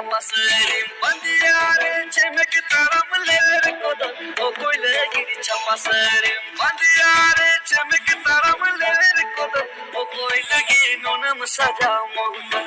chapasarim bandiyare chemek taram ler kodon o koile giri chapasarim bandiyare chemek taram ler kodon o koile giri nonam saja mohta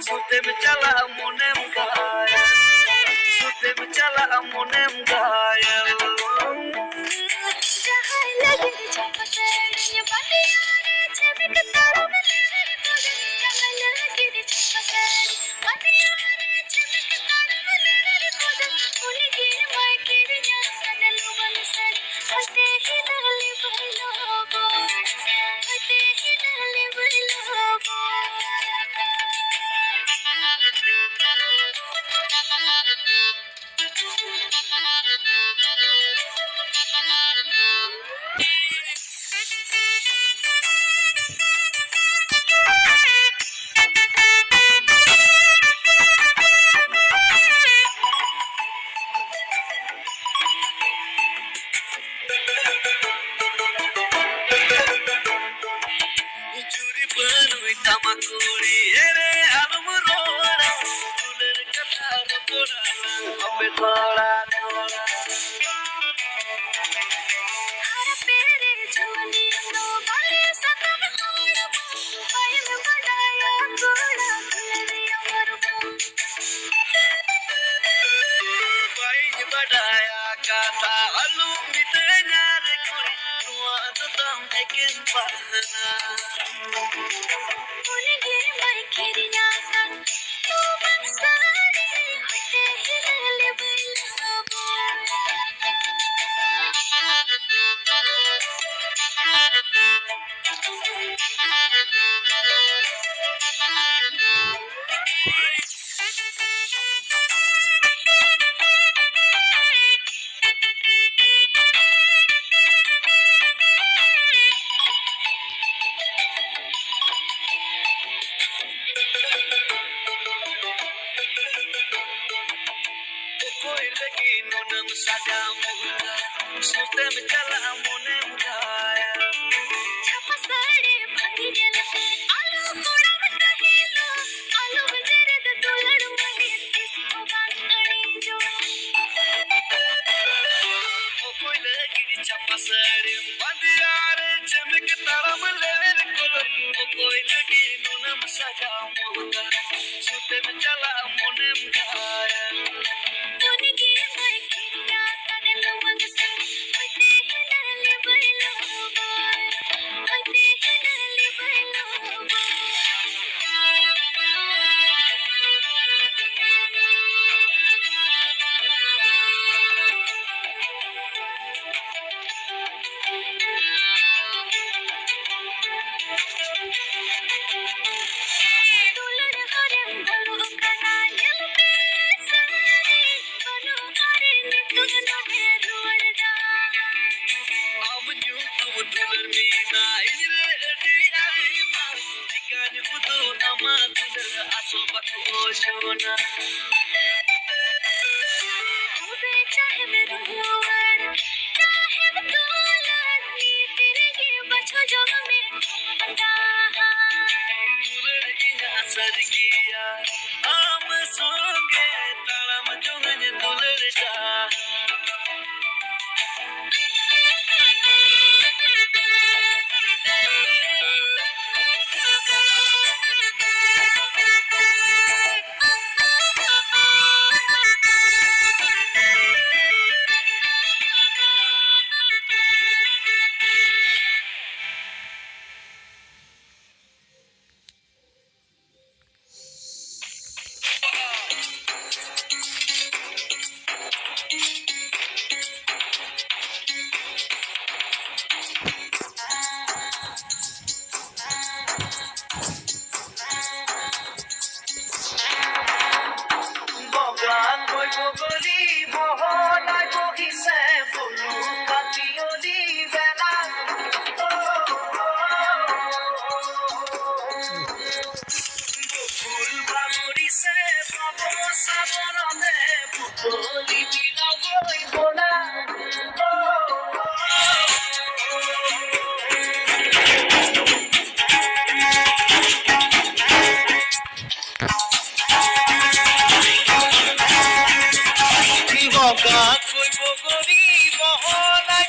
sutem chala monem gaya sutem chala monem gaya jahai lagi chapasarim bandiyare chemek taram ler kodon jahai lagi chapasarim Tamakuri ere alumrora tuler kathar porala abe thoda thoda har pere jholi no bale sakam hoda pail badaya goda kulri amar pail badaya kata alu mitenya re kuri nuwa tam ekin pahna Saja mohta sutem chala monem gaya chapasare bhangile alu kodam kahilo alu bajare da dolar mane isko bangani jo o koile giri chapasare bandiyare chemek taram ler kodam o koile giri nonam saja mohta sutem chala monem gaya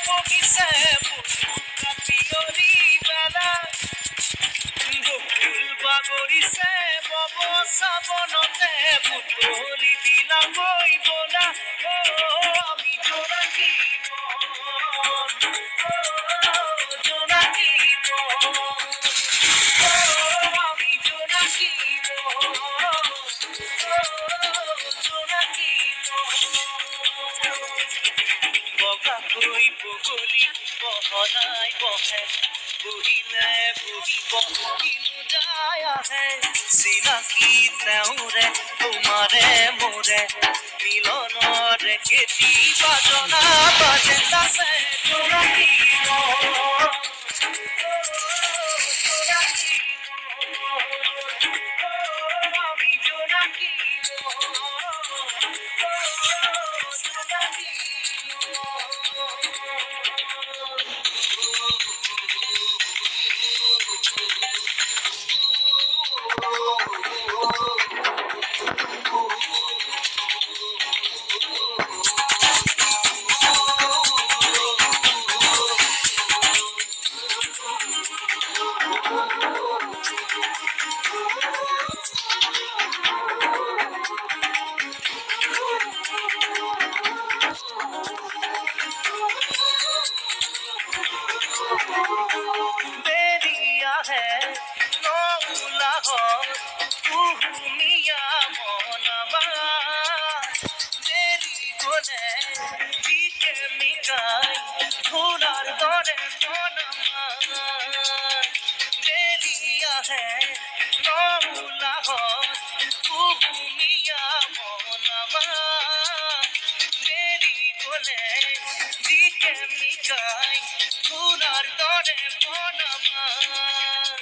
বগিছে কাটিয়লি বেলা বকুল বাগৰিছে Bob চাবনতে বুটলি বিলাক বলা আমি জোনাকী জোনাকী আমি জোনাকী জোনাকী বগাকৈ বগলী বহলাই বহে বহিলে বহিব কিনো যায় আহে চিনাকি তেওঁৰে তোমাৰে মোৰে মিলনৰে কেতি বাজনা বাজে নাচে জোনাকী আমি জোনাকী बेरिया है नौला हो मिया मोनवा बेरी गोले जीके मिटाई फूलार तोरे मोनमा बेरिया है नौला हो मिया मोनवा बेरी गोले जीके मिटाई ফুলার তরে মন আমার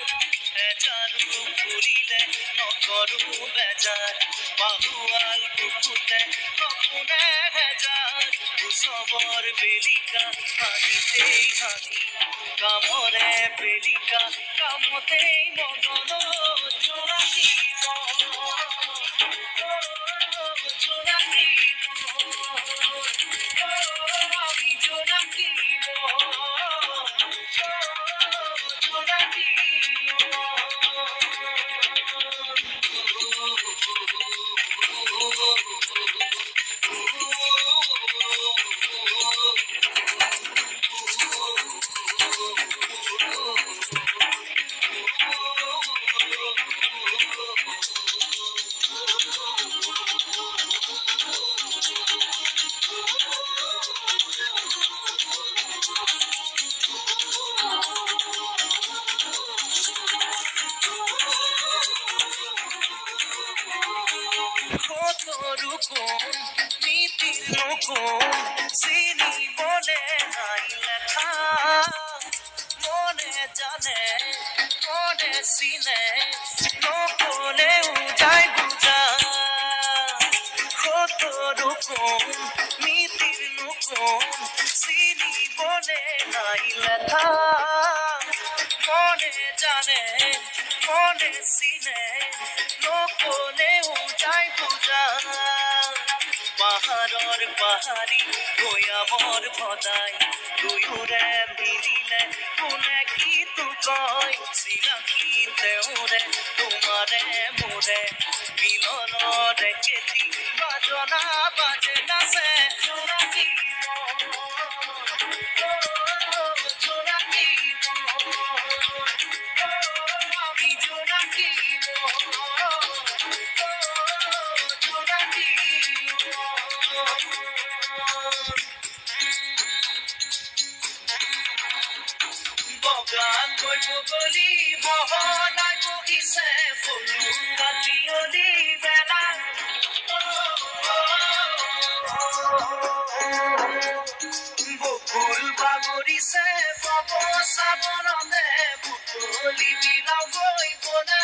চারু ফুরিলে নকরু বেজার বাহুয়াল বুকুতে কখনে হেজার উৎসবর বেলিকা হাসিতেই হাসি কামরে বেলিকা কামতেই মদন জোনাকি জোনাকি আমি জোনাকি রূপম নীতির নকুম চিনি বলে নাই লেখা মনে জানে মনে চিনে নকলেও যায় বুঝা কত রূপম নীতির নকুম চিনি বলে নাই লেখা মনে জানে মনে চিনে নকলেও যায় বুঝা পাহাড়র পাহাড়ি গয়ামর ভদাই দুয়োরে মিলিলে কোনে কি তু কয় চিনাকি তেওঁরে তোমারে মোরে মিলনরে কেতি বাজনা বাজে নাচে জোনাকি জোনাকি আমি জোনাকি বগান গৈ বগলী বহলাই বহিছে ফুলু কাটিয়লি বেলা বকুল বাগৰিছে বব চাবনতে বুটলি বিলাক বলা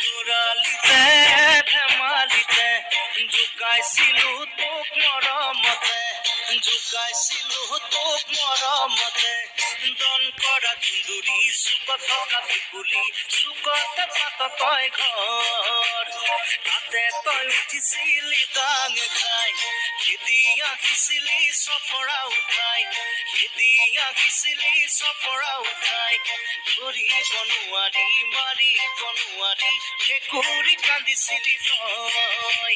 লৰালিতে ধেমালিতে জোকাইছিলো তোক মৰমতে জোকাইছিলো তোক মৰমতে দন কৰা ধুন্দুৰি চুকত থকা ভেকুলী চুকতে পাত তই ঘৰ তাতে তই উঠিছিলি ডাঙ খাই খেদি আঁকিছিলি চপৰা উঠাই খেদি আঁকিছিলি চপৰা উঠাই ধৰিব নোৱাৰি মাৰিব নোৱাৰি ভেকুৰী কান্দিছিলি তই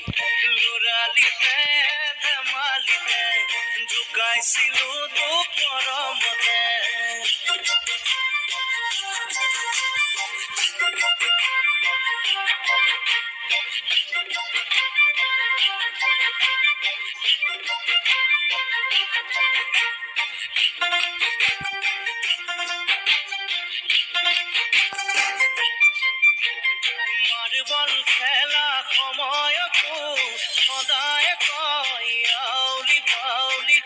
লৰালিতে ধেমালিতে জোকাইছিলো তোক মৰমতে মাৰ্বল খেলা সময়তো সদায় কয় আউলি বাউলি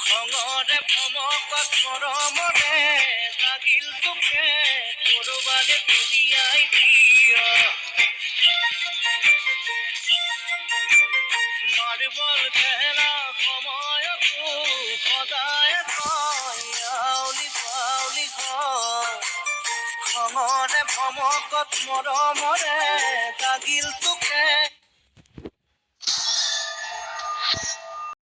খঙৰে ভমকত মৰমৰে লাগিল তোকে কৰবালে দলিয়াই দিয়া মাৰ্বল খেলা সময়তো সদায় কয় আউলি বাউলি খঙৰে ভমকত মৰমৰে লাগিল তোকে